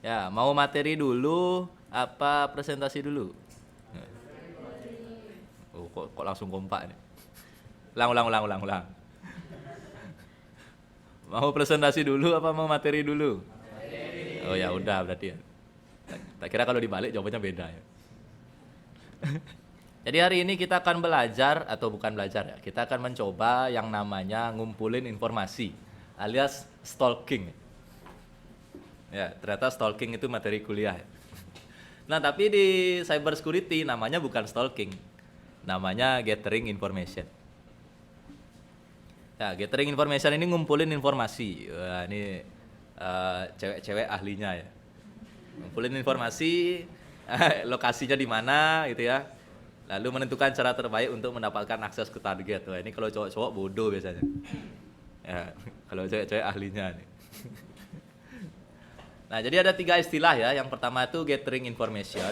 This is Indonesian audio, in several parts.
Ya, mau materi dulu apa presentasi dulu? Oh, kok langsung kompak nih. Ulang. Mau presentasi dulu apa mau materi dulu? Oh ya udah berarti ya. Tak kira kalau dibalik jawabannya beda ya. Jadi hari ini kita akan belajar atau bukan belajar ya, kita akan mencoba yang namanya ngumpulin informasi alias stalking. Ya, ternyata stalking itu materi kuliah ya. Nah, tapi di cyber security namanya bukan stalking. Namanya gathering information. Ya, gathering information ini ngumpulin informasi. Wah, ini cewek-cewek ahlinya ya. Ngumpulin informasi, lokasinya di mana gitu ya. Lalu menentukan cara terbaik untuk mendapatkan akses ke target. Wah, ini kalau cowok-cowok bodoh biasanya. Ya, kalau cewek-cewek ahlinya nih. Nah, jadi ada 3 istilah ya. Yang pertama itu gathering information.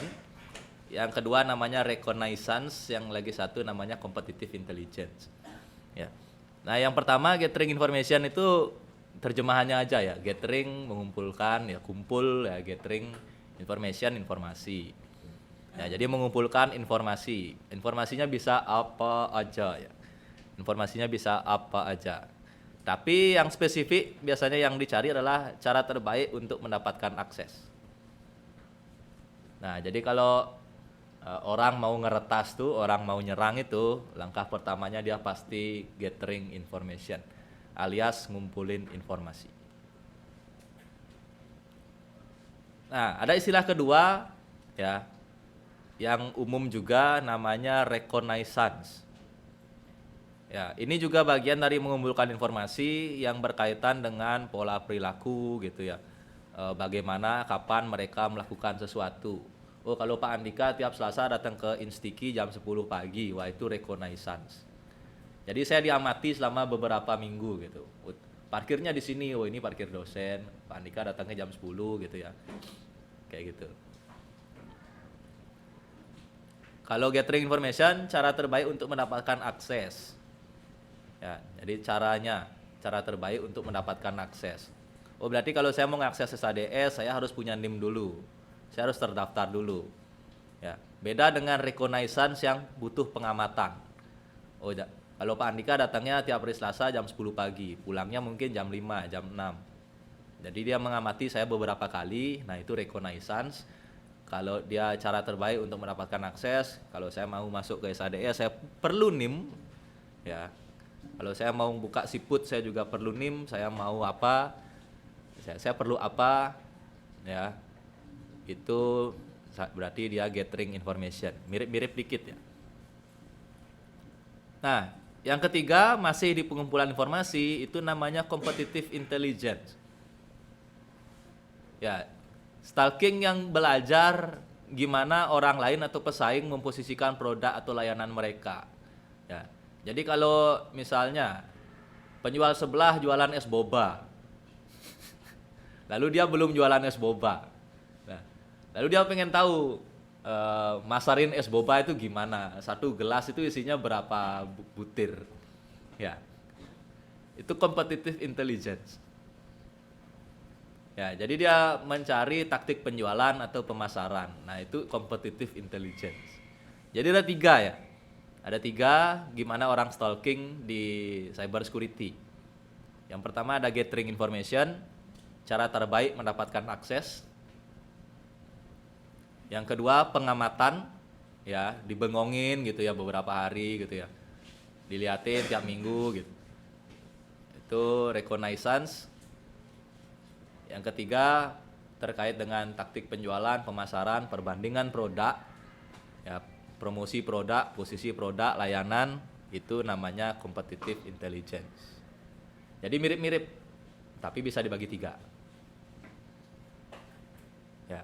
Yang kedua namanya reconnaissance, yang lagi satu namanya competitive intelligence. Ya. Nah, yang pertama gathering information itu terjemahannya aja ya. Gathering mengumpulkan ya, kumpul ya, gathering information informasi. Ya, jadi mengumpulkan informasi. Informasinya bisa apa aja ya. Informasinya bisa apa aja. Tapi yang spesifik biasanya yang dicari adalah cara terbaik untuk mendapatkan akses. Nah, jadi kalau orang mau ngeretas tuh, orang mau nyerang itu, langkah pertamanya dia pasti gathering information, alias ngumpulin informasi. Nah, ada istilah kedua ya, yang umum juga namanya reconnaissance. Ya, ini juga bagian dari mengumpulkan informasi yang berkaitan dengan pola perilaku gitu ya. Bagaimana, kapan mereka melakukan sesuatu. Oh, kalau Pak Andika tiap Selasa datang ke Instiki jam 10 pagi, wah itu reconnaissance. Jadi saya diamati selama beberapa minggu gitu. Parkirnya di sini, oh ini parkir dosen. Pak Andika datangnya jam 10 gitu ya. Kayak gitu. Kalau gathering information, cara terbaik untuk mendapatkan akses. Ya, jadi cara terbaik untuk mendapatkan akses. Oh, berarti kalau saya mau mengakses SADS, saya harus punya NIM dulu. Saya harus terdaftar dulu. Ya, beda dengan reconnaissance yang butuh pengamatan. Oh, kalau Pak Andika datangnya tiap hari Selasa jam 10 pagi, pulangnya mungkin jam 5, jam 6. Jadi dia mengamati saya beberapa kali, nah itu reconnaissance. Kalau dia cara terbaik untuk mendapatkan akses, kalau saya mau masuk ke SADS, saya perlu NIM. Ya, kalau saya mau buka siput saya juga perlu NIM, saya mau apa, saya perlu apa, ya, itu berarti dia gathering information, mirip-mirip dikit ya. Nah, yang ketiga masih di pengumpulan informasi, itu namanya competitive intelligence. Ya, stalking yang belajar gimana orang lain atau pesaing memposisikan produk atau layanan mereka. Ya, jadi kalau misalnya penjual sebelah jualan es boba, lalu dia belum jualan es boba, nah, lalu dia pengen tahu masarin es boba itu gimana, satu gelas itu isinya berapa butir, ya, itu competitive intelligence. Ya, jadi dia mencari taktik penjualan atau pemasaran. Nah, itu competitive intelligence. Jadi ada 3 ya. Ada 3 gimana orang stalking di cyber security. Yang pertama ada gathering information, cara terbaik mendapatkan akses. Yang kedua pengamatan, ya, dibengongin gitu ya beberapa hari gitu ya. Dilihatin tiap minggu gitu. Itu reconnaissance. Yang ketiga terkait dengan taktik penjualan, pemasaran, perbandingan produk, ya, promosi produk, posisi produk, layanan, itu namanya competitive intelligence. Jadi mirip-mirip, tapi bisa dibagi 3. Ya,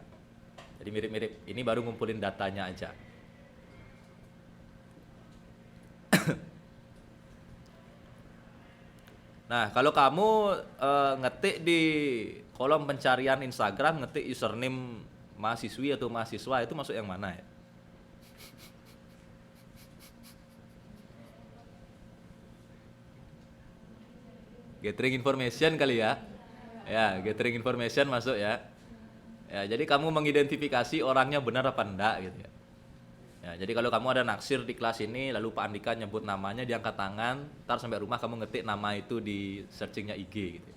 jadi mirip-mirip. Ini baru ngumpulin datanya aja. Nah, kalau kamu ngetik di kolom pencarian Instagram, ngetik username mahasiswi atau mahasiswa, itu masuk yang mana ya? Gathering information kali ya. Ya, gathering information masuk ya. Ya, jadi kamu mengidentifikasi orangnya benar apa enggak gitu ya. Ya, jadi kalau kamu ada naksir di kelas ini, lalu Pak Andika nyebut namanya, diangkat tangan, ntar sampai rumah kamu ngetik nama itu di searchingnya IG gitu.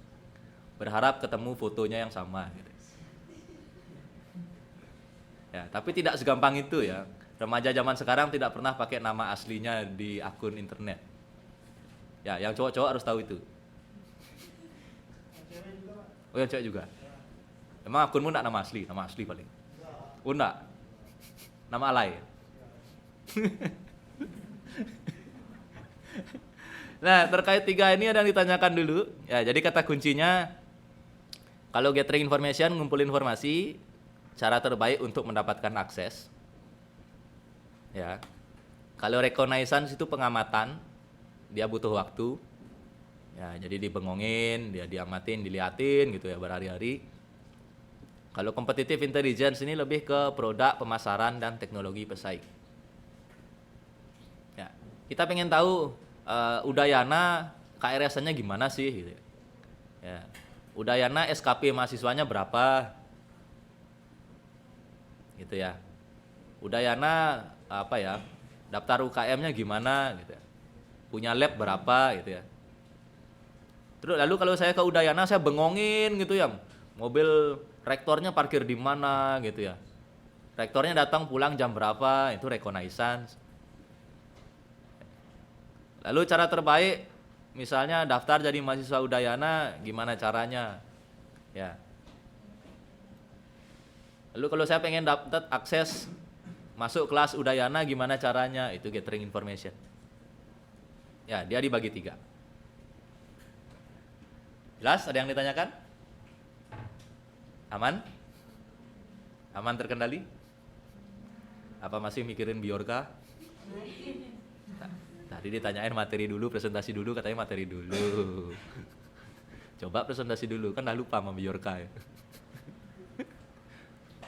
Berharap ketemu fotonya yang sama gitu. Ya, tapi tidak segampang itu ya. Remaja zaman sekarang tidak pernah pakai nama aslinya di akun internet. Ya, yang cowok-cowok harus tahu itu. Oh, yang cewek juga. Emang akunmu enggak nama asli? Nama asli paling. Oh, enggak. Nama alay. Nah, terkait 3 ini ada yang ditanyakan dulu. Ya, jadi kata kuncinya kalau gathering information, ngumpulin informasi, cara terbaik untuk mendapatkan akses. Ya. Kalau reconnaissance itu pengamatan, dia butuh waktu. Ya, jadi dibengongin, dia diamatin, diliatin gitu ya berhari-hari. Kalau competitive intelligence ini lebih ke produk, pemasaran dan teknologi pesaing. Ya, kita pengen tahu Udayana KRS-nya gimana sih gitu. Ya. Udayana SKP mahasiswanya berapa? Gitu ya. Udayana apa ya? Daftar UKM-nya gimana gitu ya. Punya lab berapa gitu ya. Terus lalu kalau saya ke Udayana saya bengongin gitu ya. Mobil rektornya parkir di mana gitu ya. Rektornya datang pulang jam berapa, itu reconnaissance. Lalu cara terbaik misalnya daftar jadi mahasiswa Udayana gimana caranya? Ya. Lalu kalau saya pengen dapat akses masuk kelas Udayana gimana caranya? Itu gathering information. Ya, dia dibagi 3. Jelas? Ada yang ditanyakan? Aman? Aman terkendali? Apa masih mikirin Biorka? Tadi ditanyain materi dulu, presentasi dulu, katanya materi dulu. Coba presentasi dulu, kan udah lupa sama Biorka ya.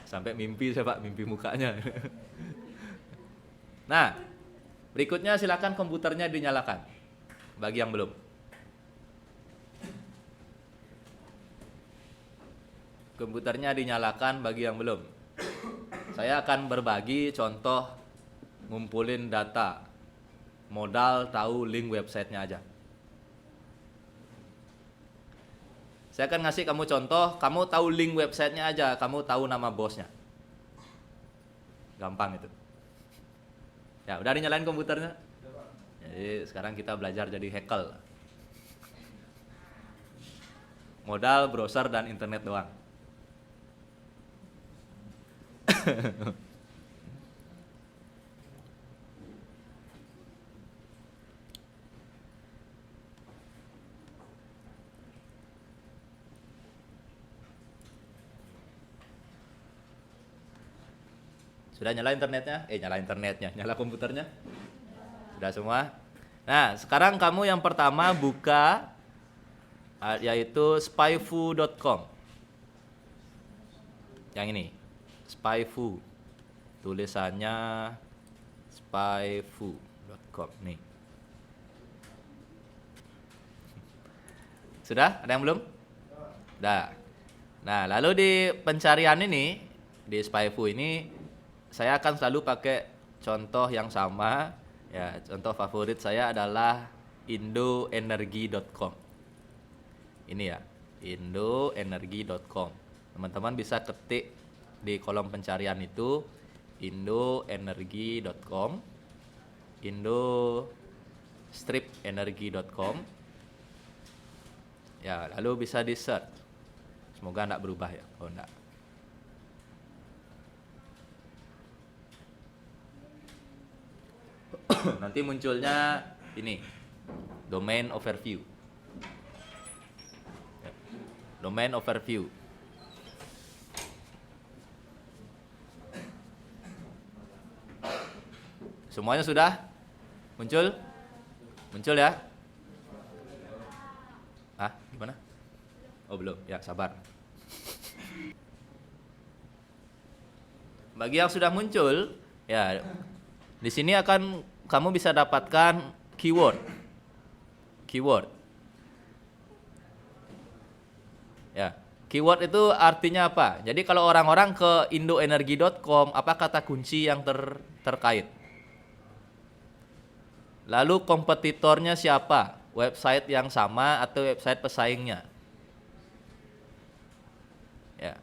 Sampai mimpi saya Pak, mimpi mukanya. Nah, berikutnya silakan komputernya dinyalakan. Bagi yang belum. Komputernya dinyalakan bagi yang belum. Saya akan berbagi contoh ngumpulin data. Modal tahu link websitenya aja. Saya akan ngasih kamu contoh, kamu tahu link websitenya aja, kamu tahu nama bosnya. Gampang itu. Ya, udah dinyalain komputernya? Jadi sekarang kita belajar jadi hacker. Modal browser dan internet doang. Sudah nyala internetnya? Nyala internetnya, nyala komputernya? Sudah semua? Nah, sekarang kamu yang pertama buka yaitu spyfu.com. Yang ini, spyfu. Tulisannya spyfu.com nih. Sudah? Ada yang belum? Sudah. Nah, lalu di pencarian ini, di spyfu ini saya akan selalu pakai contoh yang sama ya. Contoh favorit saya adalah indoenergi.com. Ini ya, indoenergi.com. Teman-teman bisa ketik di kolom pencarian itu indoenergi.com, indostripenergy.com. Ya, lalu bisa di search. Semoga enggak berubah ya. Oh, enggak. Nanti munculnya ini domain overview. Domain overview. Semuanya sudah muncul? Muncul ya? Gimana? Oh, belum. Ya, sabar. Bagi yang sudah muncul, ya di sini akan kamu bisa dapatkan keyword. Keyword. Ya, Keyword itu artinya apa? Jadi kalau orang-orang ke indoenergi.com, apa kata kunci yang terkait? Lalu kompetitornya siapa? Website yang sama atau website pesaingnya? Ya.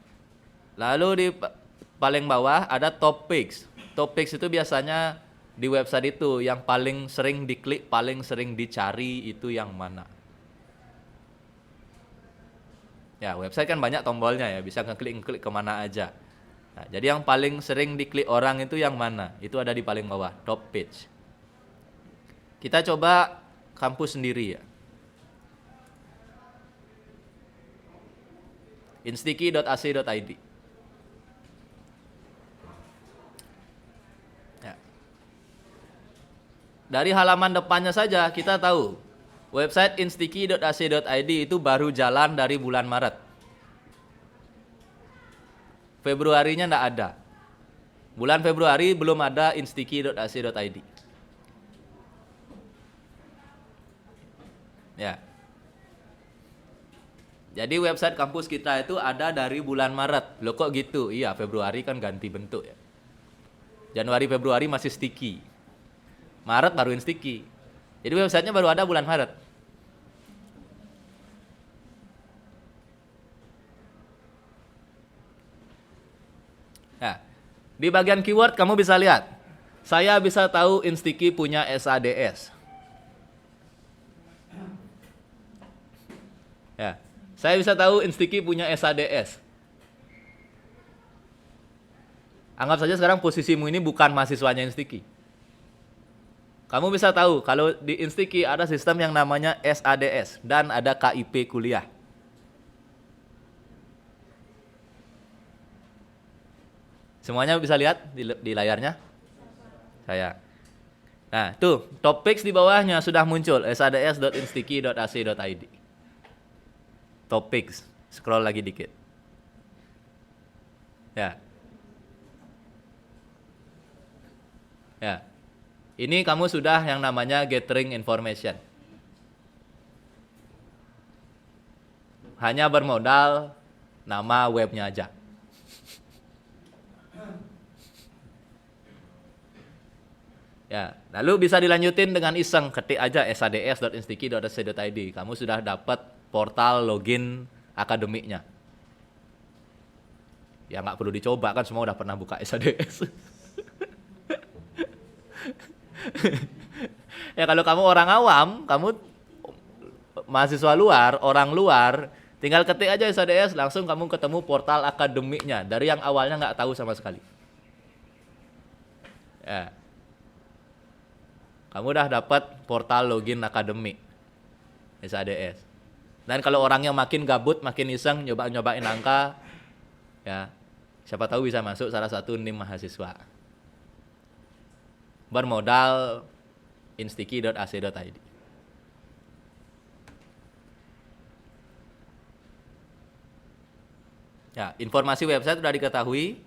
Lalu di paling bawah ada topics. Topics itu biasanya di website itu yang paling sering diklik, paling sering dicari itu yang mana? Ya, website kan banyak tombolnya ya, bisa ngeklik kemana aja. Nah, jadi yang paling sering diklik orang itu yang mana? Itu ada di paling bawah, top page. Kita coba kampus sendiri ya. Instiki.ac.id. Ya. Dari halaman depannya saja kita tahu website instiki.ac.id itu baru jalan dari bulan Maret. Februarinya enggak ada. Bulan Februari belum ada instiki.ac.id. Ya. Jadi website kampus kita itu ada dari bulan Maret. Loh kok gitu? Iya, Februari kan ganti bentuk ya. Januari, Februari masih sticky. Maret baru sticky. Jadi websitenya baru ada bulan Maret. Nah, di bagian keyword kamu bisa lihat. Saya bisa tahu Instiki punya SADS. Ya, saya bisa tahu Instiki punya SADS. Anggap saja sekarang posisimu ini bukan mahasiswanya Instiki. Kamu bisa tahu kalau di Instiki ada sistem yang namanya SADS dan ada KIP kuliah. Semuanya bisa lihat di layarnya? Saya. Nah, tuh, topics di bawahnya sudah muncul, sads.instiki.ac.id. Topics, scroll lagi dikit. Ya. Ya. Ini kamu sudah yang namanya gathering information. Hanya bermodal nama webnya aja. Ya, lalu bisa dilanjutin dengan iseng, ketik aja sads.instiki.ac.id. Kamu sudah dapat portal login akademiknya. Ya nggak perlu dicoba kan, semua udah pernah buka SADS. Ya kalau kamu orang awam, kamu mahasiswa luar, orang luar, tinggal ketik aja SADS, langsung kamu ketemu portal akademiknya dari yang awalnya nggak tahu sama sekali. Ya. Kamu udah dapat portal login akademik SADS. Dan kalau orangnya makin gabut, makin iseng, nyobain angka, ya siapa tahu bisa masuk salah satu NIM mahasiswa. Bermodal instiki.ac.id. Ya, informasi website sudah diketahui,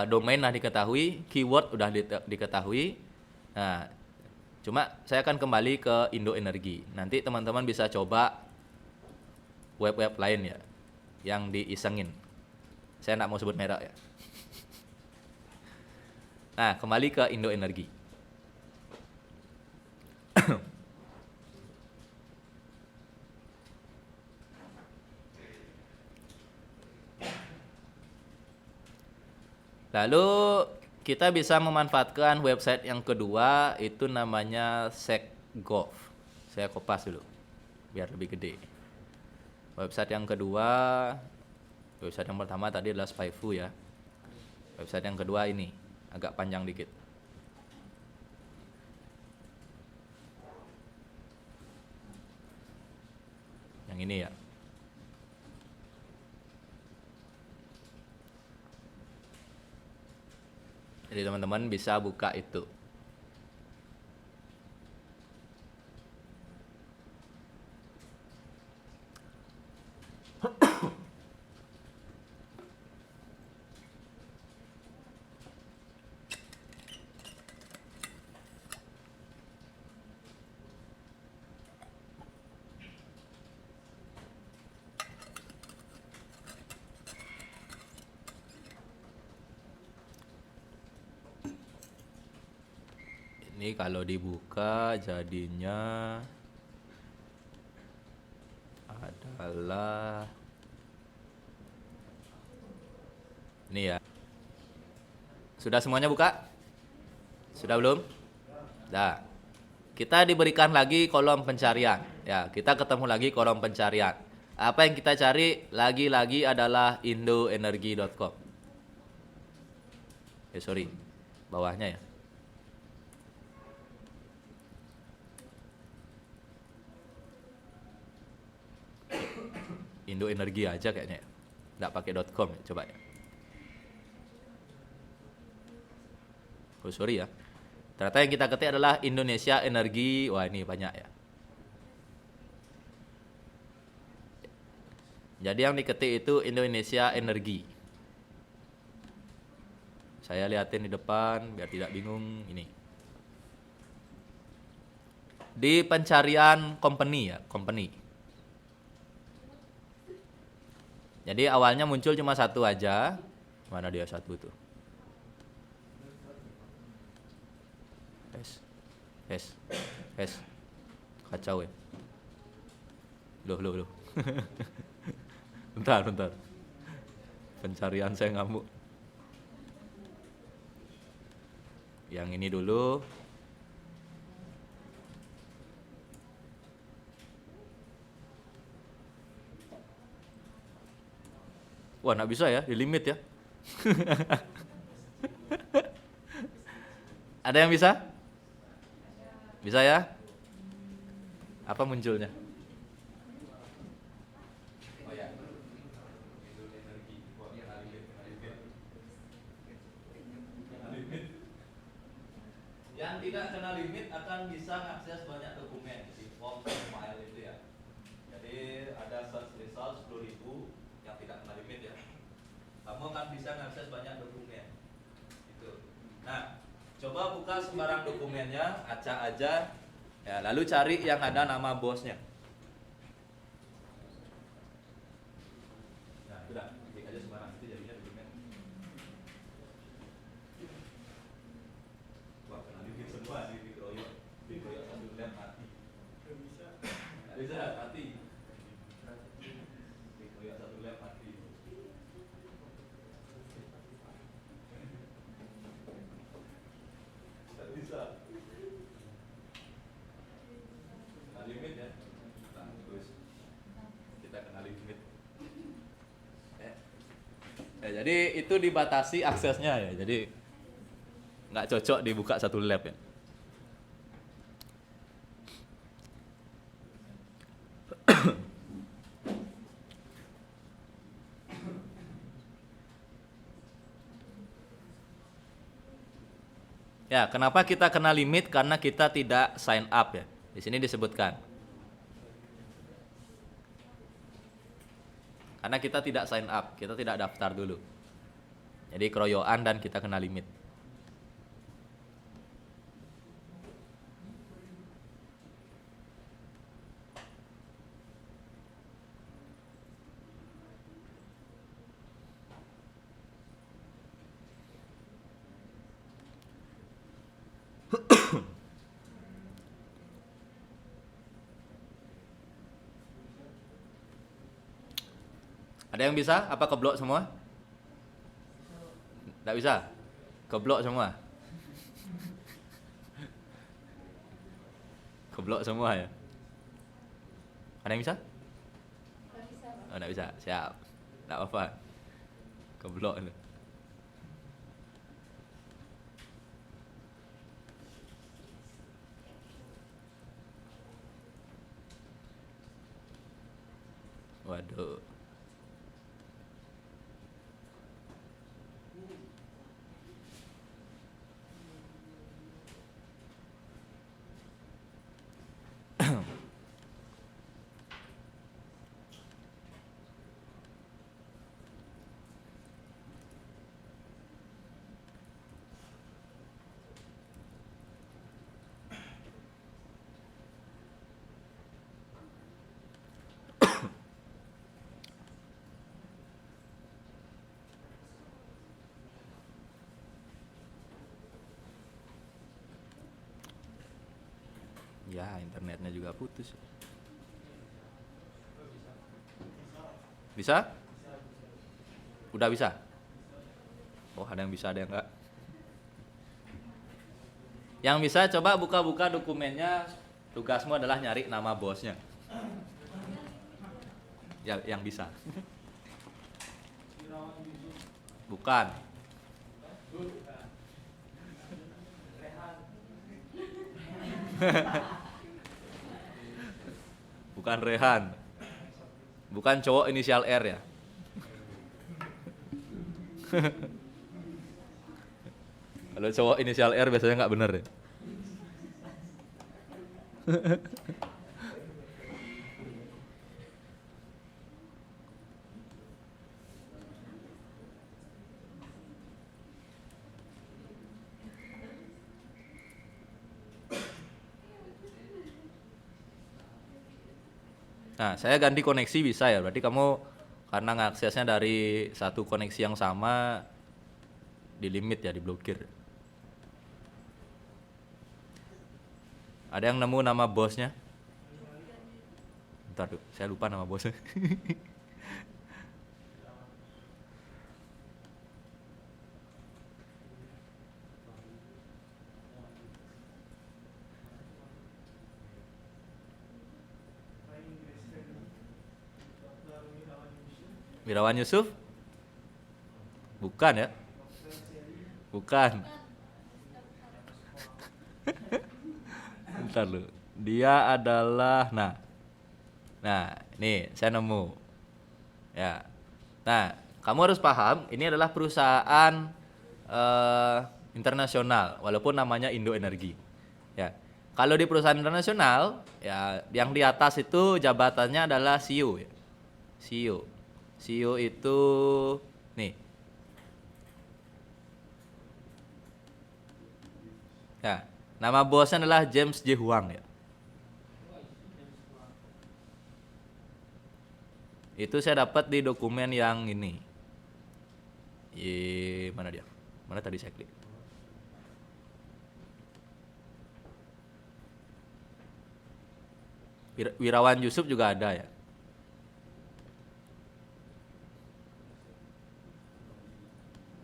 domain sudah diketahui, keyword sudah diketahui. Nah, cuma saya akan kembali ke Indoenergi. Nanti teman-teman bisa coba web-web lain ya, yang diisengin. Saya nggak mau sebut merek ya. Nah, kembali ke Indoenergi. Lalu kita bisa memanfaatkan website yang kedua, itu namanya SecGov. Saya kopas dulu biar lebih gede. Website yang kedua, website yang pertama tadi adalah SpyFu ya. Website yang kedua ini agak panjang dikit. Yang ini ya. Jadi teman-teman bisa buka itu. Ini kalau dibuka jadinya adalah ini ya. Sudah semuanya buka? Sudah belum? Dah. Kita diberikan lagi kolom pencarian. Ya, kita ketemu lagi kolom pencarian. Apa yang kita cari lagi-lagi adalah indoenergi.com. Sorry. Bawahnya ya. Indo Energi aja kayaknya. Nggak pakai .com ya, coba ya. Oh, sorry ya. Ternyata yang kita ketik adalah Indonesia Energi. Wah, ini banyak ya. Jadi yang diketik itu Indonesia Energi. Saya liatin di depan biar tidak bingung ini. Di pencarian company ya, company. Jadi awalnya muncul cuma satu aja. Mana dia satu tuh? Kacau ya. Loh. bentar. Pencarian saya ngamuk. Yang ini dulu. Wah, nggak bisa ya, di limit ya. Ada yang bisa? Bisa ya? Apa munculnya? Yang tidak kena limit akan bisa mengakses banyak dokumen di form file itu ya. Jadi ada search result 10.000 yang tidak kena limit ya. Kamu akan bisa mengakses banyak dokumen. Itu. Nah, coba buka sembarang dokumennya, acak aja. Ya, lalu cari yang ada nama bosnya. Nah, sudah, klik aja sembarang itu jadinya dokumen. Wah, kena limit semua di dikeroyok. Dikeroyok satu lab mati. Nggak bisa, mati. Dikeroyok satu lab mati. Nggak bisa. Kena limit ya. Nah, terus kita kena limit. Ya, jadi itu dibatasi aksesnya ya. Jadi nggak cocok dibuka satu lab ya. Ya, kenapa kita kena limit? Karena kita tidak sign up ya. Di sini disebutkan. Karena kita tidak sign up, kita tidak daftar dulu. Jadi keroyokan dan kita kena limit. Ada yang bisa? Apa keblok semua? Tidak bisa? Keblok semua? Keblok semua ya? Ada yang bisa? Oh, tidak bisa? Siap. Tidak apa-apa. Keblok itu. Waduh. Ya, internetnya juga putus. Bisa? Udah bisa? Oh, ada yang bisa, ada yang enggak. Yang bisa coba buka-buka dokumennya. Tugasmu adalah nyari nama bosnya. Ya, yang bisa. Bukan. Bukan Rehan. Bukan cowok inisial R ya. Kalau cowok inisial R biasanya nggak bener ya. Nah, saya ganti koneksi bisa ya. Berarti kamu karena ngaksesnya dari satu koneksi yang sama, di limit ya, diblokir. Ada yang nemu nama bosnya? Bentar tuh, saya lupa nama bosnya. Wirawan Yusuf? Bukan ya? Bukan. Bentar lu. Dia adalah Nah, nih saya nemu. Ya. Nah, kamu harus paham ini adalah perusahaan internasional walaupun namanya Indo Energi. Ya. Kalau di perusahaan internasional, ya yang di atas itu jabatannya adalah CEO ya. CEO. CEO itu nih. Ya, nama bosnya adalah James J. Huang ya. Itu saya dapat di dokumen yang ini. Mana dia? Mana tadi saya klik? Wirawan Yusuf juga ada ya.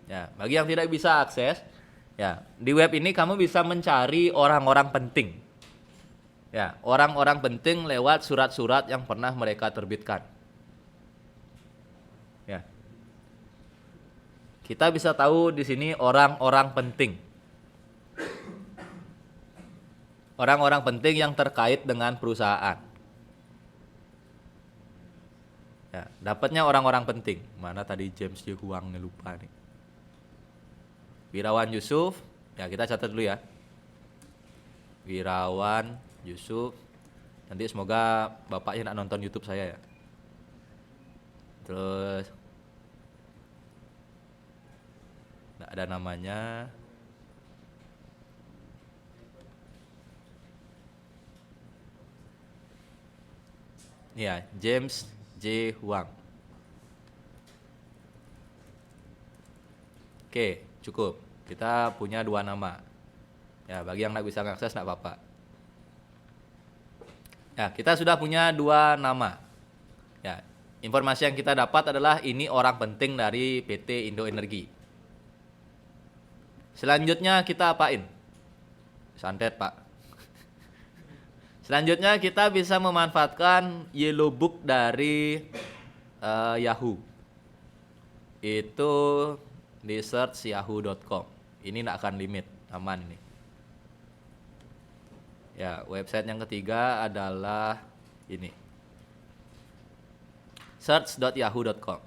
Ya, bagi yang tidak bisa akses, ya di web ini kamu bisa mencari orang-orang penting. Ya, orang-orang penting lewat surat-surat yang pernah mereka terbitkan. Ya. Kita bisa tahu di sini orang-orang penting. Orang-orang penting yang terkait dengan perusahaan. Ya, dapatnya orang-orang penting. Mana tadi James J. Huang, lupa nih. Wirawan Yusuf, ya kita catat dulu ya. Wirawan Yusuf. Nanti semoga bapaknya nak nonton YouTube saya ya. Terus nggak ada namanya. Ya, James J. Huang. Oke, cukup. Kita punya 2 nama. Ya, bagi yang nggak bisa ngakses nggak apa-apa. Ya, kita sudah punya 2 nama. Ya, informasi yang kita dapat adalah ini orang penting dari PT Indo Energi. Selanjutnya kita apain? Santet, Pak. Selanjutnya kita bisa memanfaatkan Yellow Book dari Yahoo. Itu di search yahoo.com. Ini tidak akan limit, aman ini. Ya, website yang ketiga adalah ini. search.yahoo.com.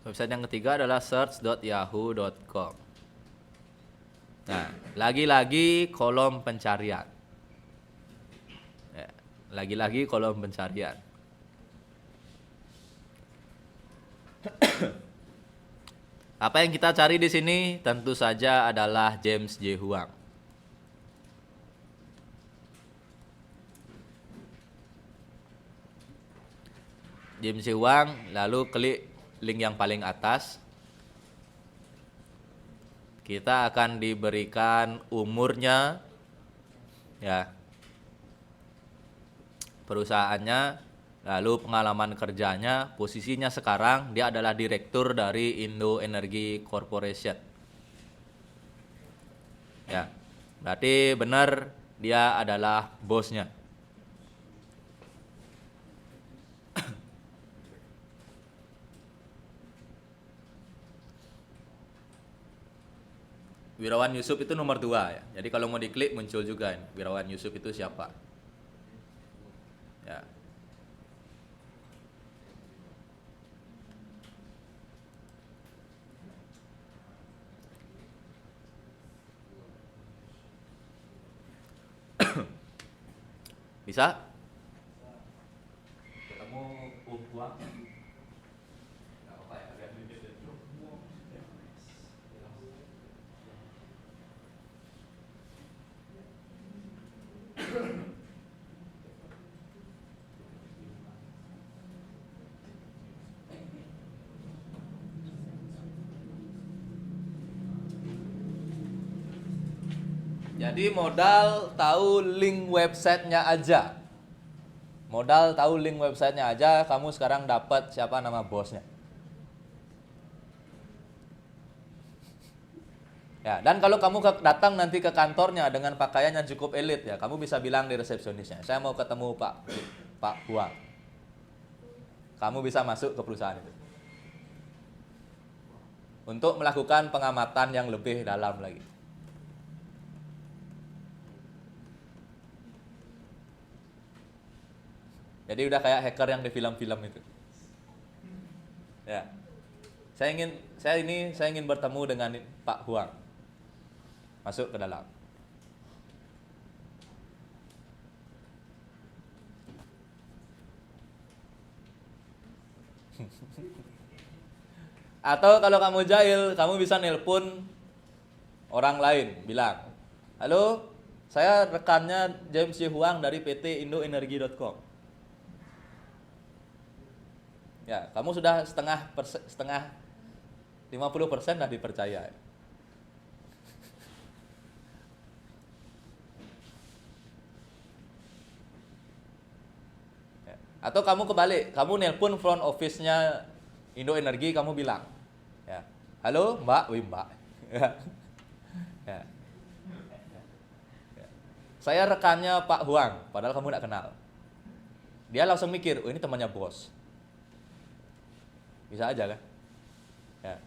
Website yang ketiga adalah search.yahoo.com. Nah, lagi-lagi kolom pencarian. Ya, lagi-lagi kolom pencarian. Apa yang kita cari di sini tentu saja adalah James J. Huang. James Huang, lalu klik link yang paling atas. Kita akan diberikan umurnya, ya, perusahaannya, lalu pengalaman kerjanya, posisinya sekarang dia adalah direktur dari Indo Energy Corporation. Ya, berarti benar dia adalah bosnya. Wirawan Yusuf itu nomor 2 ya. Jadi kalau mau diklik muncul juga ini. Wirawan Yusuf itu siapa? Ya. Bisa? Ketemu uang. Jadi modal tahu link websitenya aja. Modal tahu link websitenya aja, kamu sekarang dapat siapa nama bosnya. Ya, dan kalau kamu datang nanti ke kantornya dengan pakaian yang cukup elit ya, kamu bisa bilang di resepsionisnya, saya mau ketemu Pak Huang. Kamu bisa masuk ke perusahaan itu untuk melakukan pengamatan yang lebih dalam lagi. Jadi udah kayak hacker yang di film-film itu. Ya. Saya ingin bertemu dengan Pak Huang. Masuk ke dalam. Atau kalau kamu jahil, kamu bisa nelpon orang lain, bilang, halo, saya rekannya James Y. Huang dari PT Indoenergi.com. Ya, kamu sudah setengah 50% dah dipercaya. Ya. Atau kamu kebalik, kamu nelpon front office-nya Indo Energi, kamu bilang, ya, halo Mbak, wih Mbak, ya. Ya. Ya. Saya rekannya Pak Huang, padahal kamu tidak kenal. Dia langsung mikir, oh ini temannya bos. Bisa aja kan? Ya.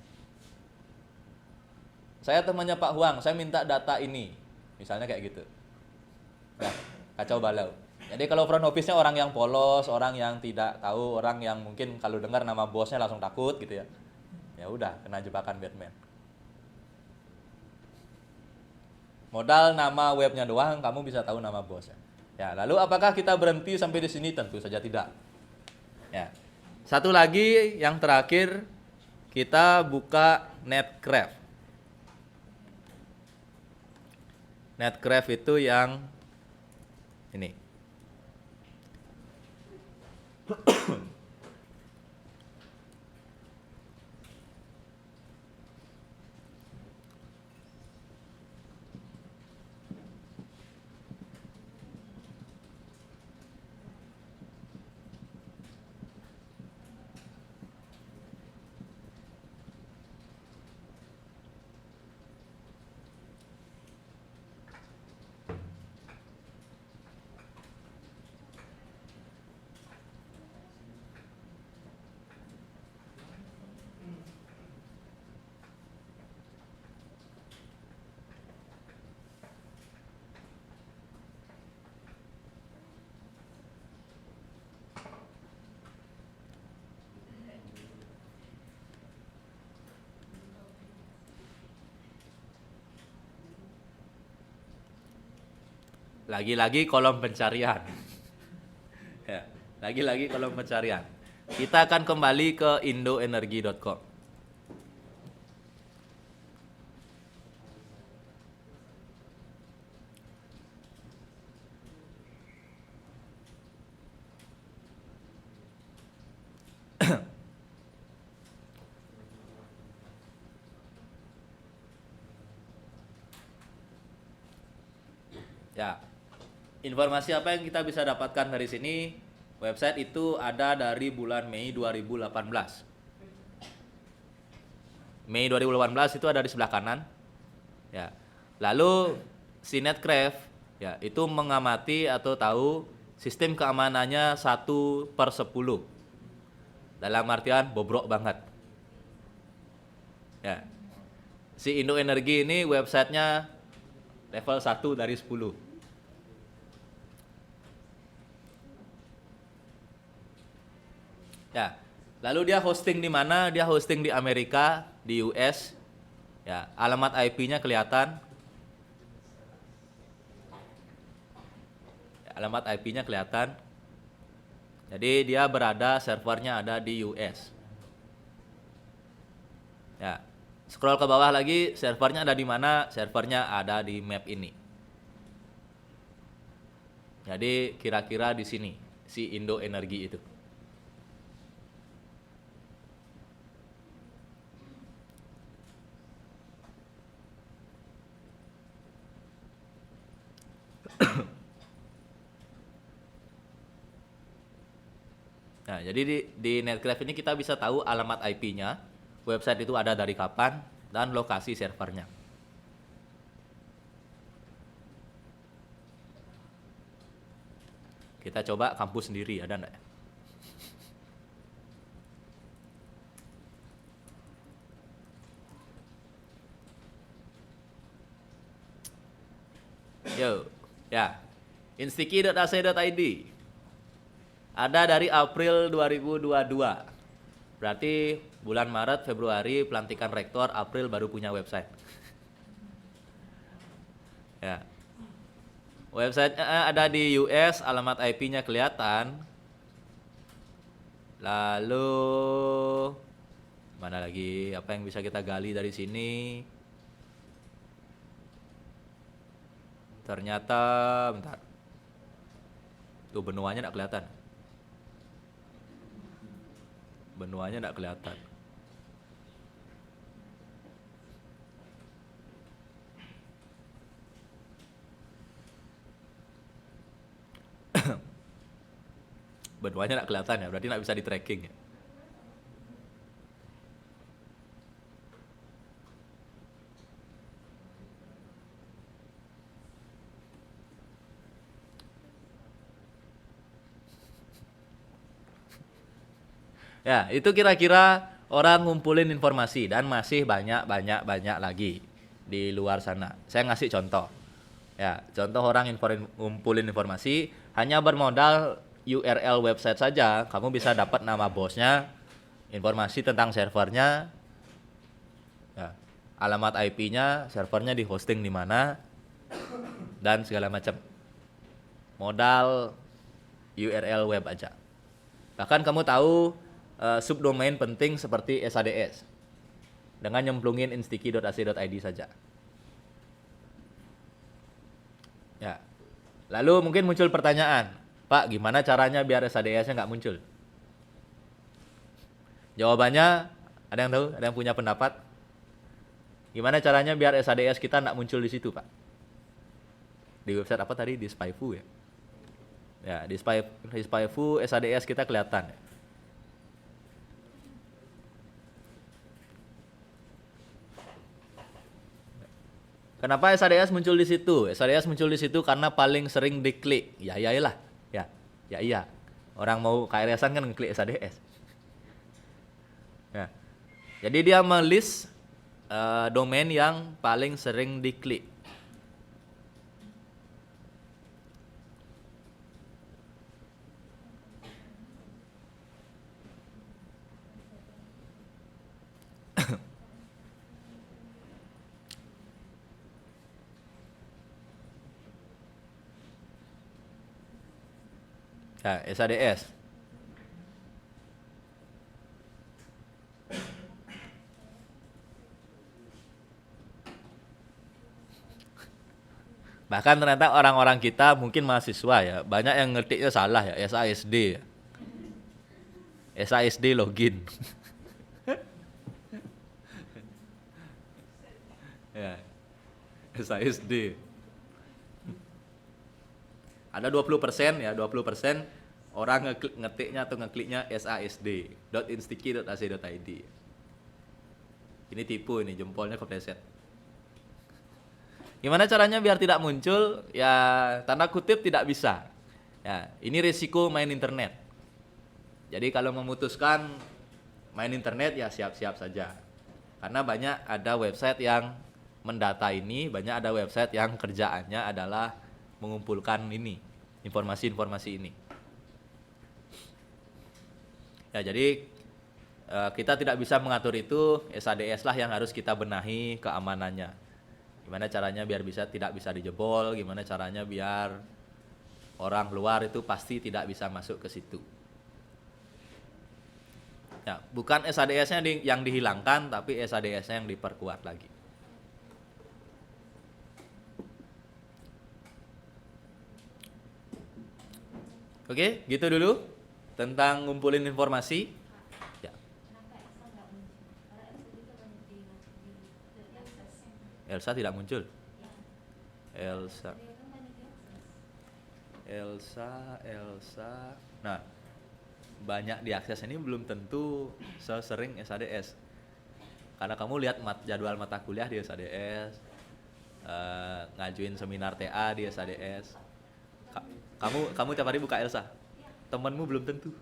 Saya temannya Pak Huang, saya minta data ini, misalnya kayak gitu. Nah, kacau balau. Jadi kalau front office-nya orang yang polos, orang yang tidak tahu, orang yang mungkin kalau dengar nama bosnya langsung takut gitu ya. Ya udah, kena jebakan Batman. Modal nama webnya doang, kamu bisa tahu nama bosnya. Ya, lalu apakah kita berhenti sampai di sini? Tentu saja tidak. Ya. Satu lagi yang terakhir, kita buka Netcraft. Netcraft itu yang ini. Lagi-lagi kolom pencarian. Ya, lagi-lagi kolom pencarian. Kita akan kembali ke indoenergi.com. Ya, informasi apa yang kita bisa dapatkan dari sini? Website itu ada dari bulan Mei 2018. Mei 2018 itu ada di sebelah kanan. Ya. Lalu si Netcraft ya itu mengamati atau tahu sistem keamanannya 1/10. Dalam artian bobrok banget. Ya. Si Indo Energi ini websitenya level 1 dari 10. Ya. Lalu dia hosting di mana? Dia hosting di Amerika, di US. Ya, alamat IP-nya kelihatan. Ya, alamat IP-nya kelihatan. Jadi dia berada, servernya ada di US. Ya. Scroll ke bawah lagi, servernya ada di mana? Servernya ada di map ini. Jadi kira-kira di sini si Indo Energi itu. Nah, jadi di Netcraft ini kita bisa tahu alamat IP-nya, website itu ada dari kapan, dan lokasi servernya. Kita coba kampus sendiri, ada enggak? Yo, ya, instiki.ac.id ada dari April 2022. Berarti bulan Maret, Februari pelantikan rektor, April baru punya website. Ya. Websitenya ada di US, alamat IP-nya kelihatan. Lalu mana lagi? Apa yang bisa kita gali dari sini? Ternyata, bentar. Tuh benuanya enggak kelihatan. Benuanya enggak kelihatan. Benuanya enggak kelihatan ya, berarti enggak bisa di tracking ya. Ya, itu kira-kira orang ngumpulin informasi dan masih banyak lagi di luar sana. Saya ngasih contoh. Ya, contoh orang ngumpulin informasi hanya bermodal URL website saja, kamu bisa dapat nama bosnya, informasi tentang servernya, ya, alamat IP-nya, servernya di hosting di mana, dan segala macam. Modal URL web aja. Bahkan kamu tahu subdomain penting seperti SADS dengan nyemplungin instiki.ac.id saja. Ya. Lalu mungkin muncul pertanyaan, Pak, gimana caranya biar SADS-nya nggak muncul? Jawabannya, ada yang tahu? Ada yang punya pendapat? Gimana caranya biar SADS kita nggak muncul di situ, Pak? Di website apa tadi? Di Spyfu ya? Ya, di Spyfu SADS kita kelihatan. Kenapa SADS muncul di situ? SADS muncul di situ karena paling sering diklik. Ya iyalah, ya. Ya iya. Orang mau KRS-an kan ngeklik SADS. Ya. Jadi dia melist domain yang paling sering diklik. Ya, SADS. Bahkan ternyata orang-orang kita mungkin mahasiswa ya, banyak yang ngetiknya salah ya, SASD ya. SASD login. Ya. SASD. Ada 20% ya, 20% orang ngetiknya atau ngekliknya sasd.instiki.ac.id. Ini tipu, ini jempolnya kepleset. Gimana caranya biar tidak muncul? Ya tanda kutip tidak bisa. Ya, ini risiko main internet. Jadi kalau memutuskan main internet ya siap-siap saja. Karena banyak ada website yang mendata ini, banyak ada website yang kerjaannya adalah mengumpulkan ini, informasi-informasi ini. Ya, jadi kita tidak bisa mengatur itu, SADS lah yang harus kita benahi keamanannya. Gimana caranya biar tidak bisa dijebol, gimana caranya biar orang luar itu pasti tidak bisa masuk ke situ. Ya, bukan SADS-nya yang dihilangkan, tapi SADS-nya yang diperkuat lagi. Oke, gitu dulu tentang ngumpulin informasi. Ya. Elsa tidak muncul. Elsa. Nah, banyak diakses ini belum tentu sesering SADS. Karena kamu lihat jadwal mata kuliah di SADS, ngajuin seminar TA di SADS. Kamu tiap hari buka Elsa, temenmu belum tentu.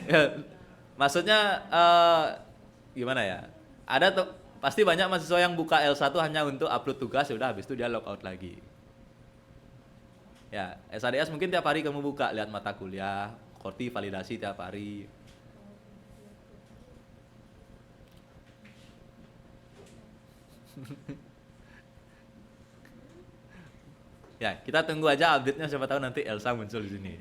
Ya, maksudnya gimana ya? Ada tuh pasti banyak mahasiswa yang buka Elsa tuh hanya untuk upload tugas, udah habis itu dia logout lagi. Ya, SADS mungkin tiap hari kamu buka, lihat mata kuliah, korti validasi tiap hari. Ya, kita tunggu aja update-nya, siapa tahu nanti Elsa muncul di sini.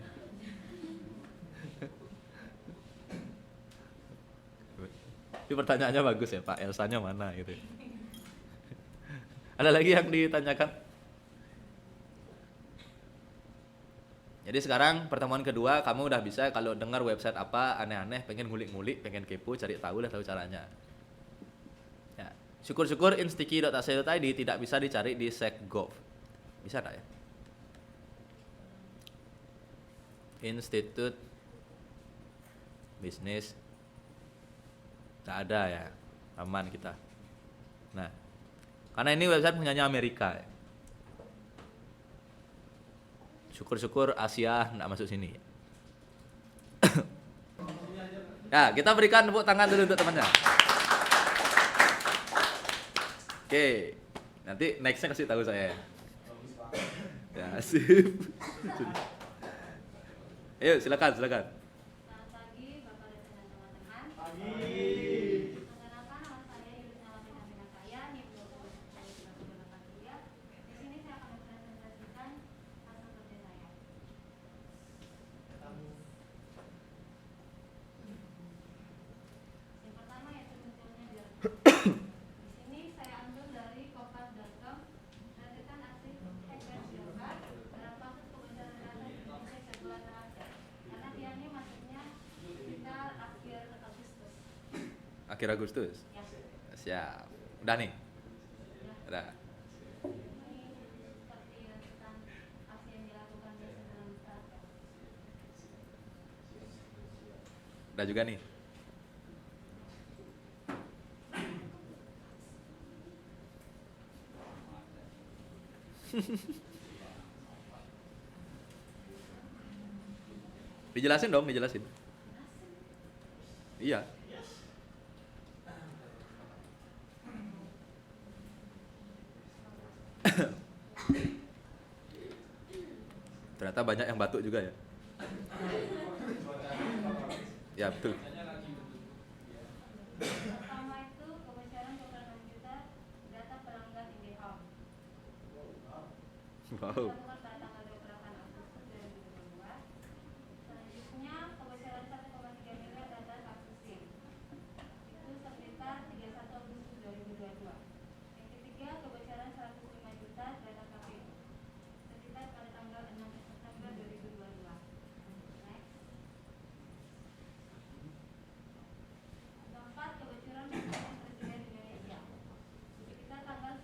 Ini pertanyaannya bagus ya Pak, Elsanya mana gitu. Ada lagi yang ditanyakan? Jadi sekarang pertemuan kedua kamu udah bisa kalau dengar website apa aneh-aneh, pengen ngulik-ngulik, pengen kepo, cari tahu, udah tahu caranya. Ya, syukur-syukur instiki.ac.id tidak bisa dicari di SecGov. Bisa tak ya? Institut Bisnis tak ada ya, aman kita. Nah, karena ini website punyanya Amerika ya. Syukur-syukur Asia nggak masuk sini. Ya, kita berikan tepuk tangan dulu untuk temannya. Oke, nanti nextnya kasih tahu saya. Ya, sip. Ayo, silakan. Selamat pagi, Bapak dan teman-teman. Pagi. Perkenalkan, nama saya Yusna Lapina Pinakaya, NIM 20 Di sini saya akan mempresentasikan hasil kerja saya. Yang pertama yaitu munculnya biar. Di sini saya ambil dari kompas.com. Perhatikan aksi hackers biarkan dalam kasus kebocoran data di Indonesia sebulan terakhir. Karena dia ini masuknya sekitar akhir Agustus. Akhir Agustus? Ya. Siap. Udah nih? Ya. Udah. Ini seperti tentang aksi yang dilakukan biasa dalam startup. Udah juga nih? Dijelasin dong, dijelasin. Iya. Ternyata banyak yang batuk juga ya. Ya betul. Pertama itu kebocoran 26 juta data pelanggan IndiHome. Wow. Dilakukan pada tanggal 28 Agustus 2022. Selanjutnya kebocoran 1,3 miliar data kartu SIM. Itu sekitar 31 Agustus 2022. Yang ketiga kebocoran 105 juta data KPU. Sekitar pada tanggal 6 September 2022. Next. Keempat, kebocoran dokumen Presiden Indonesia. Sekitar tanggal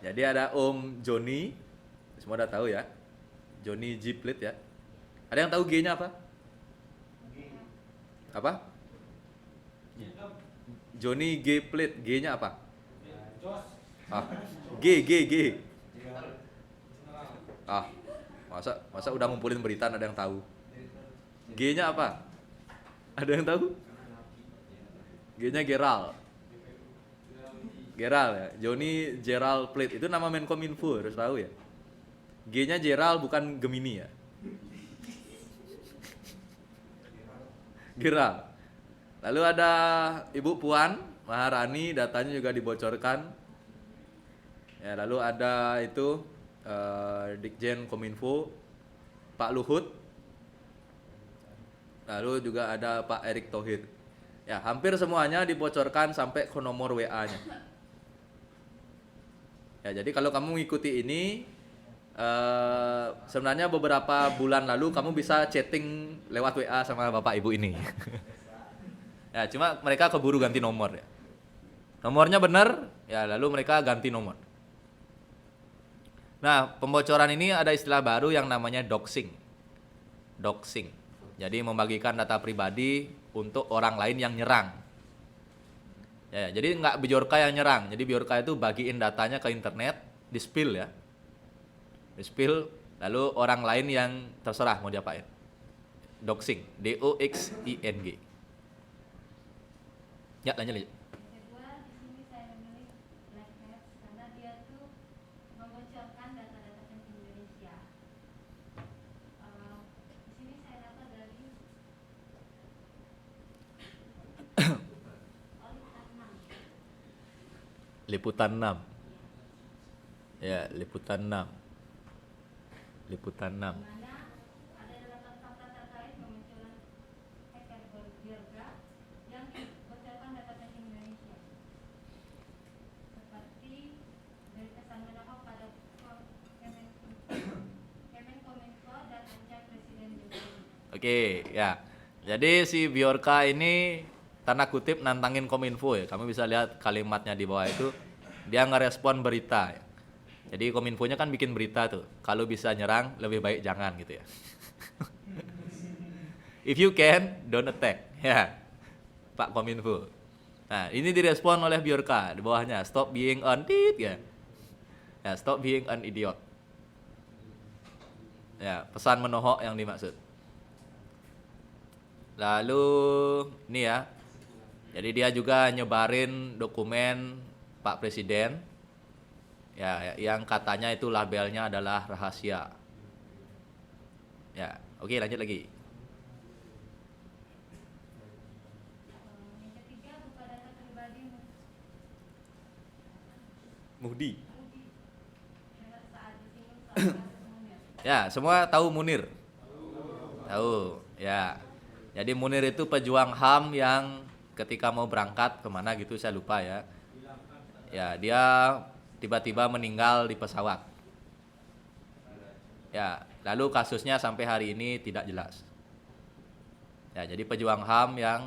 Jadi ada Om Joni, semua udah tahu ya. Joni G Plate ya. Ada yang tahu G-nya apa? Apa? Joni G Plate, G-nya apa? Ah, G. Ah, masa udah ngumpulin berita ada yang tahu? G-nya apa? Ada yang tahu? G-nya Geral. Geral ya, Joni Gerald Plate itu nama Menkominfo, harus tahu ya. G-nya Gerald bukan Gemini ya. Geral. Lalu ada Ibu Puan Maharani, datanya juga dibocorkan. Ya, lalu ada itu Ditjen Kominfo Pak Luhut. Lalu juga ada Pak Erick Thohir. Ya, hampir semuanya dibocorkan sampai ke nomor WA-nya. Ya, jadi kalau kamu mengikuti ini, sebenarnya beberapa bulan lalu kamu bisa chatting lewat WA sama bapak ibu ini. Ya, cuma mereka keburu ganti nomor ya. Nomornya benar, ya lalu mereka ganti nomor. Nah, pembocoran ini ada istilah baru yang namanya doxing. Doxing. Jadi membagikan data pribadi untuk orang lain yang nyerang. Ya, jadi nggak Bjorka yang nyerang. Jadi Bjorka itu bagiin datanya ke internet, di-spill ya. Di-spill, lalu orang lain yang terserah mau diapain. Doxing, DOXING. Ya, lanjut. Kedua, di sini saya memilih Black Hat karena dia tuh membocorkan data-data penting Indonesia. Di sini saya dapat dari Liputan 6. Ya, Liputan 6. Liputan 6. di mana ada data fakta terkait kemunculan hacker Bjorka yang membocorkan data penting Indonesia. Seperti dari pesan mendapat pada Kemenkominfo dan ancam Presiden Jokowi. Oke, ya. Jadi si Bjorka ini tanda kutip nantangin Kominfo ya. Kamu bisa lihat kalimatnya di bawah itu. Dia ngerespon berita ya. Jadi Kominfonya kan bikin berita tuh. Kalau bisa nyerang, lebih baik jangan gitu ya. If you can, don't attack. Ya, Pak Kominfo. Nah, ini direspon oleh Bjorka di bawahnya. Stop being an idiot ya. Ya, stop being an idiot. Ya, pesan menohok yang dimaksud. Lalu ini ya. Jadi dia juga nyebarin dokumen Pak Presiden. Ya, yang katanya itu labelnya adalah rahasia. Ya, oke lanjut lagi. Yang ketiga, buka data pribadi Muhdi. saat disinggung soal kasus Munir. Ya, semua tahu Munir. Tahu, ya. Jadi Munir itu pejuang HAM yang ketika mau berangkat kemana gitu saya lupa ya. Ya, dia tiba-tiba meninggal di pesawat. Ya, lalu kasusnya sampai hari ini tidak jelas. Ya, jadi pejuang HAM yang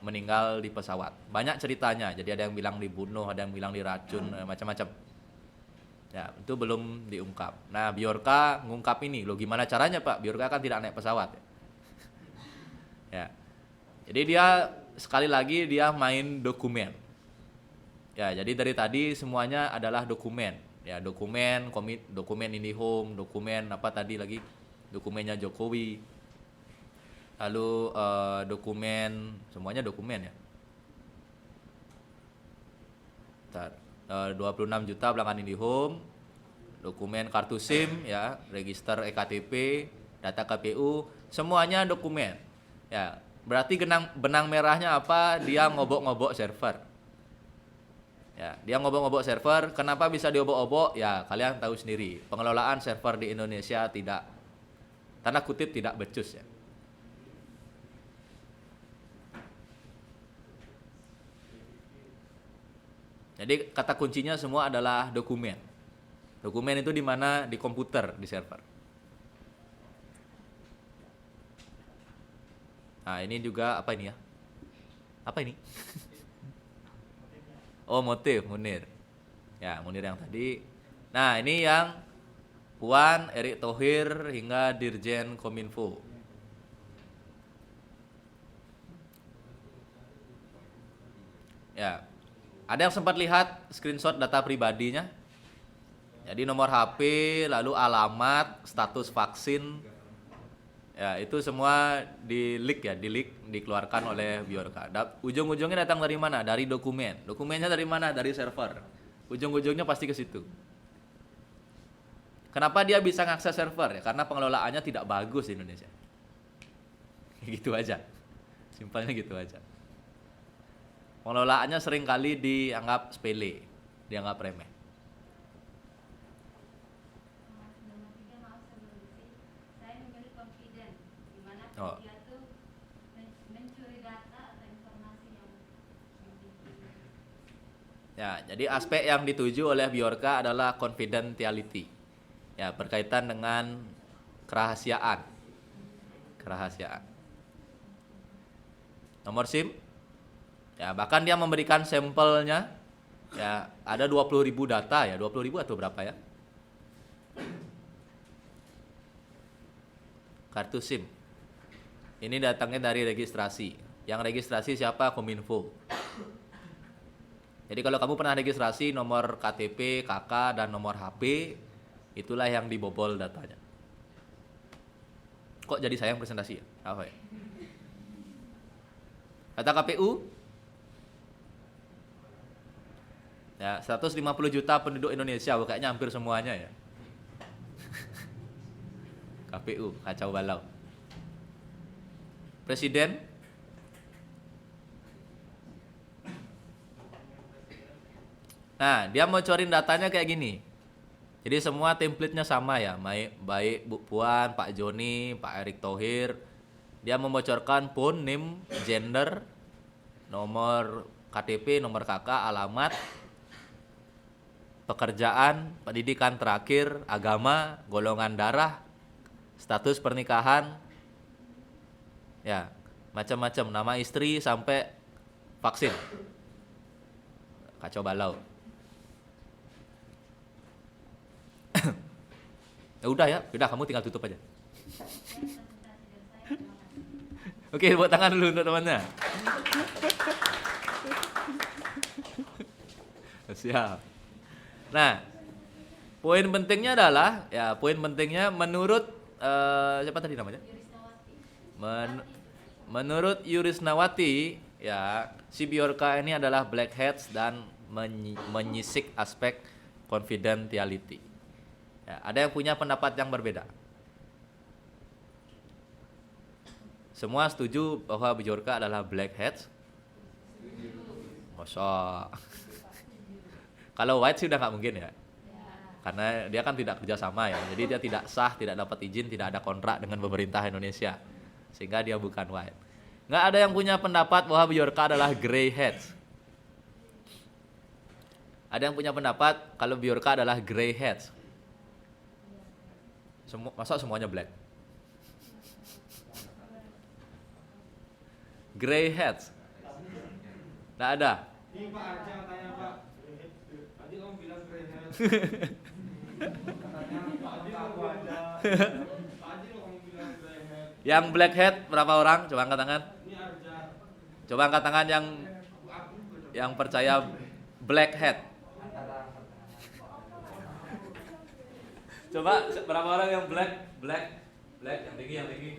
meninggal di pesawat. Banyak ceritanya. Jadi ada yang bilang dibunuh, ada yang bilang diracun, macam-macam. Ya, itu belum diungkap. Nah, Bjorka ngungkap ini. Loh, gimana caranya, Pak? Bjorka kan tidak naik pesawat. Ya. Jadi dia sekali lagi dia main dokumen. Ya, jadi dari tadi semuanya adalah dokumen. Ya, dokumen IndiHome, dokumen apa tadi lagi? Dokumennya Jokowi. Lalu dokumen, semuanya dokumen ya. Bentar. 26 juta belakang IndiHome, dokumen kartu SIM ya, register EKTP, data KPU, semuanya dokumen. Ya, berarti benang merahnya apa? Dia ngobok-ngobok server. Ya, dia ngobok-ngobok server. Kenapa bisa diobok-obok? Ya, kalian tahu sendiri. Pengelolaan server di Indonesia tidak, tanda kutip, tidak becus ya. Jadi kata kuncinya semua adalah dokumen. Dokumen itu di mana? Di komputer, di server. Nah, ini juga apa ini ya? Apa ini? Oh, motif Munir. Ya, Munir yang tadi. Nah, ini yang Puan, Erick Thohir hingga Dirjen Kominfo. Ya. Ada yang sempat lihat screenshot data pribadinya? Jadi nomor HP, lalu alamat, status vaksin. Ya, itu semua dikeluarkan oleh Bjorka. Ujung-ujungnya datang dari mana? Dari dokumen. Dokumennya dari mana? Dari server. Ujung-ujungnya pasti ke situ. Kenapa dia bisa ngakses server? Ya, karena pengelolaannya tidak bagus di Indonesia. Gitu aja. Simpelnya gitu aja. Pengelolaannya seringkali dianggap sepele, dianggap remeh. Nomor 3, maaf saya berisik. Saya memilih confident, di mana Oh. dia tuh mencuri data atau informasi yang Ya, jadi aspek yang dituju oleh Bjorka adalah confidentiality. Ya, berkaitan dengan kerahasiaan. Kerahasiaan. Nomor SIM. Ya, bahkan dia memberikan sampelnya. Ya, ada 20.000 data ya, 20.000 atau berapa ya? Kartu SIM. Ini datangnya dari registrasi. Yang registrasi siapa? Kominfo. Jadi kalau kamu pernah registrasi nomor KTP, KK, dan nomor HP, itulah yang dibobol datanya. Kok jadi saya yang presentasi ya? Apa ya? Kata KPU, ya 150 juta penduduk Indonesia, kayaknya hampir semuanya ya. KPU, kacau balau. Presiden, nah dia mau corin datanya kayak gini. Jadi semua template-nya sama ya, baik Bu Puan, Pak Joni, Pak Erick Thohir. Dia membocorkan phone, name, gender, nomor KTP, nomor KK, alamat, pekerjaan, pendidikan terakhir, agama, golongan darah, status pernikahan, ya macam-macam, nama istri sampai vaksin. Kacau balau. Ya udah kamu tinggal tutup aja. Oke, buat tangan dulu untuk temannya. Siap. Nah, poin pentingnya adalah, ya poin pentingnya menurut siapa tadi namanya? Menurut Yurisnawati, ya si Bjorka ini adalah black hats dan menyisik aspek confidentiality. Ya, ada yang punya pendapat yang berbeda. Semua setuju bahwa Bjorka adalah black hats? Masa? Kalau white sih udah nggak mungkin ya. Karena dia kan tidak kerja sama ya. Jadi dia tidak sah, tidak dapat izin, tidak ada kontrak dengan pemerintah Indonesia. Sehingga dia bukan white. Nggak ada yang punya pendapat bahwa Bjorka adalah grey hats. Ada yang punya pendapat kalau Bjorka adalah grey hats. Masa semuanya black? Grey hats. Nggak ada. Ini Pak Arja tanya Pak. Tadi kamu bilang grey hair. Katanya Pak Adi aku ada. Pak Adi lo kamu bilang grey hair. Yang black hat berapa orang? Coba angkat tangan. Ini Arja. Coba angkat tangan yang percaya black hat. Coba berapa orang yang black yang tinggi yang tinggi.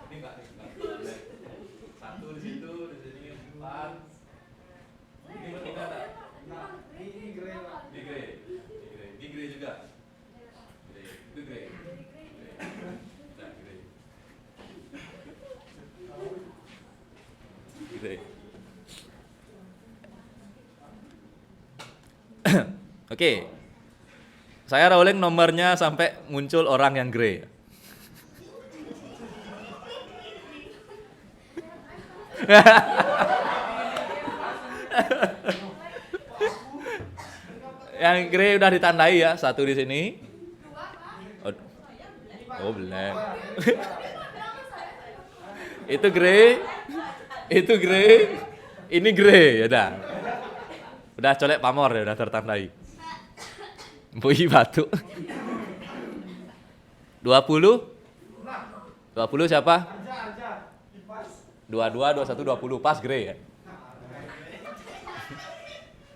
Ini enggak black. Satu di situ, di sini empat. Ini bertiga tak? Nah, ini grey Pak. Di grey juga. Itu grey. Nah, grey. Oke. Saya rolling nomornya sampai muncul orang yang grey. Yang grey udah ditandai ya, satu di sini. Oh black. Itu grey. Itu grey. Ini grey, ya udah. Udah colek pamor ya, udah tertandai. Bui batuk. 20? 20 siapa? Aja. Kipas. 22, 21, 20. Pas grey ya.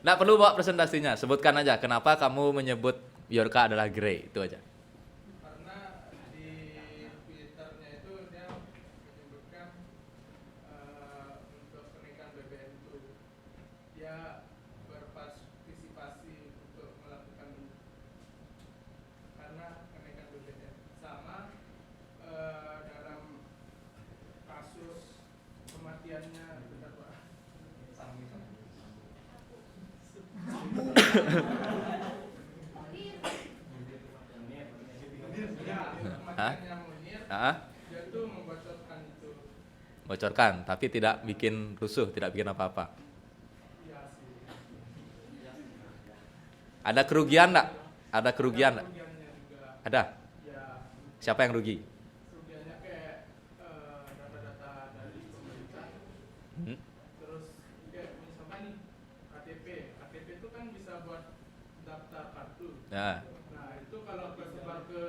Nggak perlu bawa presentasinya, sebutkan aja kenapa kamu menyebut Bjorka adalah grey, itu aja. Karena di Twitternya itu dia menyebutkan untuk kenaikan BBM itu dia berpartisipasi untuk melakukan karena kenaikan BBM sama dalam kasus kematiannya benar Pak. Hah? Kematiannya Munir Ah, dia tuh membocorkan itu. bocorkan, tapi tidak bikin rusuh, tidak bikin apa-apa. Iya sih. Ada kerugian nggak? Ada kerugian nggak? Kerugiannya juga Ada. ya Siapa yang rugi? kerugiannya kayak data-data dari pemerintah. Hmm? Terus kayak misalkan nih KTP itu kan bisa buat daftar kartu. Nah, Nah itu kalau tersebar ke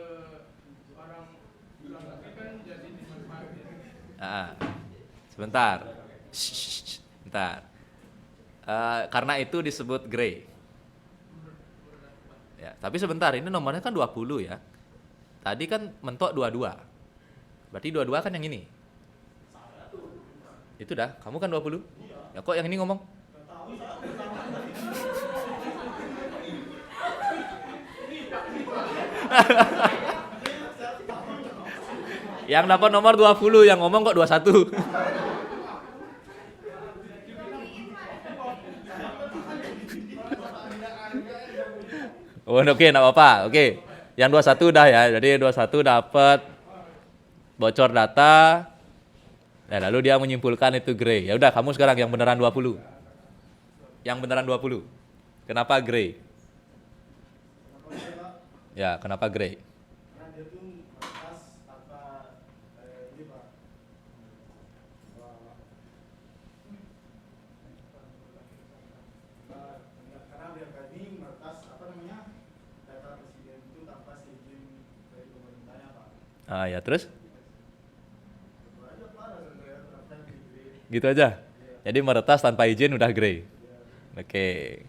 orang luar negeri kan jadi dimanfaatin. sebentar. Sebentar. Karena itu disebut grey. Ya, tapi sebentar, ini nomornya kan 20 ya. Tadi kan mentok 22. Berarti 22 kan yang ini. Itu dah, kamu kan 20. Ya kok yang ini ngomong? Yang dapat nomor 20, yang ngomong kok 21. Oh, oke, enggak apa-apa. Oke. Yang 21 udah ya. Jadi 21 dapat bocor data. Nah, lalu dia menyimpulkan itu grey. Ya udah, kamu sekarang yang beneran 20. Yang beneran 20. Kenapa grey? Ya, kenapa grey? Karena dia tuh meretas tanpa ini Pak. Karena dia tadi meretas apa namanya data presiden itu tanpa seizin dari pemerintahnya Pak. Ah, ya terus? Itu aja Pak, dan saya terapkan di grade. Gitu aja. Jadi meretas tanpa izin udah grey. Oke.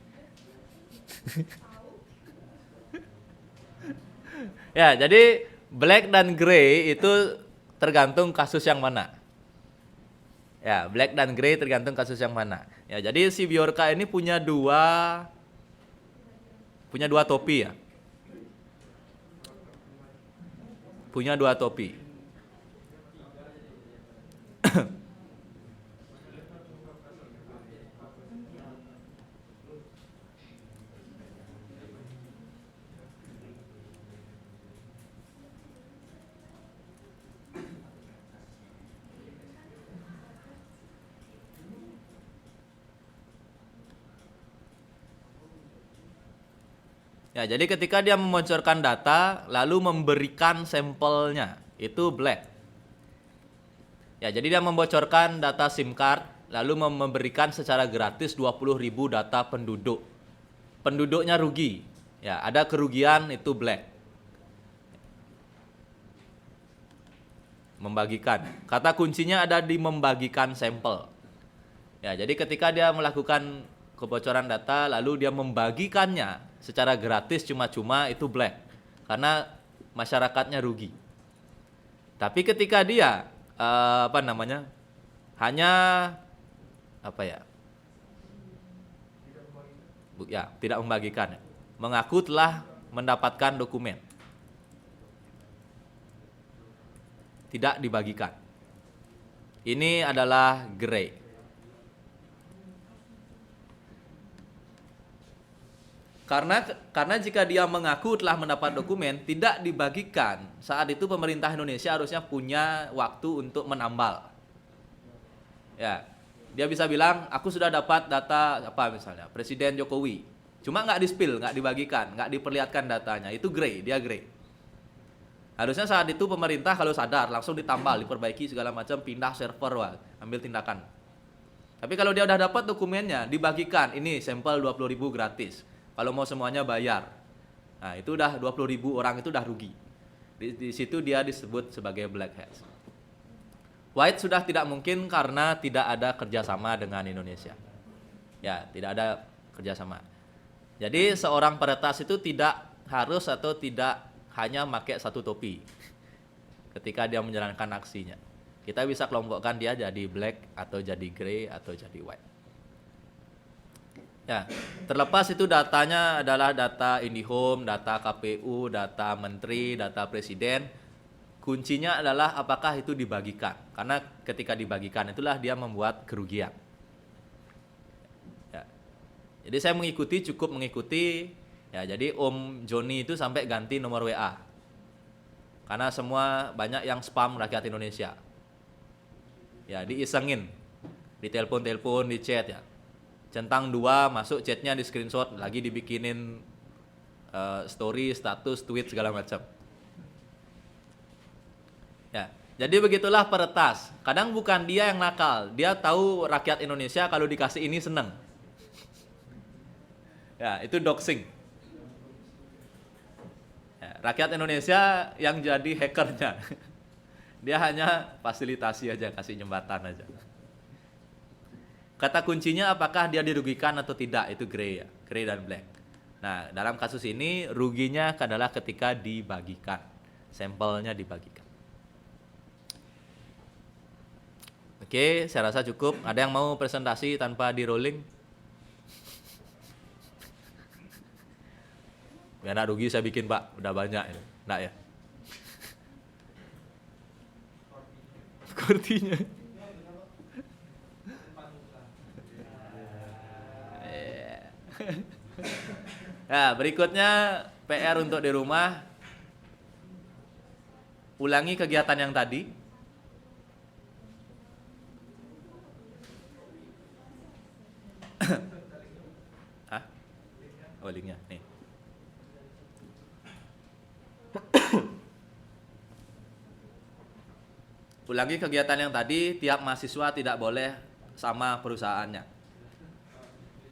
Ya, jadi black dan grey itu tergantung kasus yang mana. Ya, black dan grey tergantung kasus yang mana. Ya, jadi si Bjorka ini punya dua topi ya. Punya dua topi. Ya, jadi ketika dia membocorkan data lalu memberikan sampelnya, itu black. Ya, jadi dia membocorkan data SIM card lalu memberikan secara gratis 20.000 data penduduk. Penduduknya rugi. Ya, ada kerugian, itu black. Membagikan. Kata kuncinya ada di membagikan sampel. Ya, jadi ketika dia melakukan kebocoran data lalu dia membagikannya secara gratis cuma-cuma, itu black. Karena masyarakatnya rugi. Tapi ketika dia hanya tidak membagikan, mengaku telah mendapatkan dokumen, tidak dibagikan, ini adalah grey. Karena jika dia mengaku telah mendapat dokumen tidak dibagikan, saat itu pemerintah Indonesia harusnya punya waktu untuk menambal. Ya, dia bisa bilang aku sudah dapat data misalnya Presiden Jokowi, cuma nggak di-spill, nggak dibagikan, nggak diperlihatkan datanya, itu grey, dia grey. Harusnya saat itu pemerintah kalau sadar langsung ditambal, diperbaiki segala macam, pindah server, wah, ambil tindakan. Tapi kalau dia udah dapat dokumennya, dibagikan, ini sampel 20.000 gratis. Kalau mau semuanya bayar. Nah, itu udah 20.000 orang itu udah rugi. Di situ dia disebut sebagai black hat. White sudah tidak mungkin karena tidak ada kerjasama dengan Indonesia. Ya, tidak ada kerjasama. Jadi seorang peretas itu tidak harus atau tidak hanya pakai satu topi ketika dia menjalankan aksinya. Kita bisa kelompokkan dia jadi black atau jadi grey atau jadi white. Ya, terlepas itu datanya adalah data IndiHome, data KPU, data menteri, data presiden. Kuncinya adalah apakah itu dibagikan. Karena ketika dibagikan itulah dia membuat kerugian. Ya. Jadi saya cukup mengikuti. Ya, jadi Om Joni itu sampai ganti nomor WA. Karena semua banyak yang spam rakyat Indonesia. Ya, diisengin. Di telepon, di chat ya. Centang 2 masuk chatnya di screenshot, lagi dibikinin story, status, tweet segala macam. Ya, jadi begitulah peretas. Kadang bukan dia yang nakal, dia tahu rakyat Indonesia kalau dikasih ini seneng. Ya, itu doxing. Ya, rakyat Indonesia yang jadi hackernya. Dia hanya fasilitasi aja, kasih jembatan aja. Kata kuncinya apakah dia dirugikan atau tidak, itu grey ya, grey dan black. Nah, dalam kasus ini ruginya adalah ketika dibagikan, sampelnya dibagikan. Oke, saya rasa cukup. Ada yang mau presentasi tanpa di rolling? Biar nggak rugi saya bikin Pak, udah banyak ini. Nggak ya? Kurtinya. Nah, berikutnya PR untuk di rumah. Ulangi kegiatan yang tadi. Hah? Oh, linknya nih. Ulangi kegiatan yang tadi, tiap mahasiswa tidak boleh sama perusahaannya.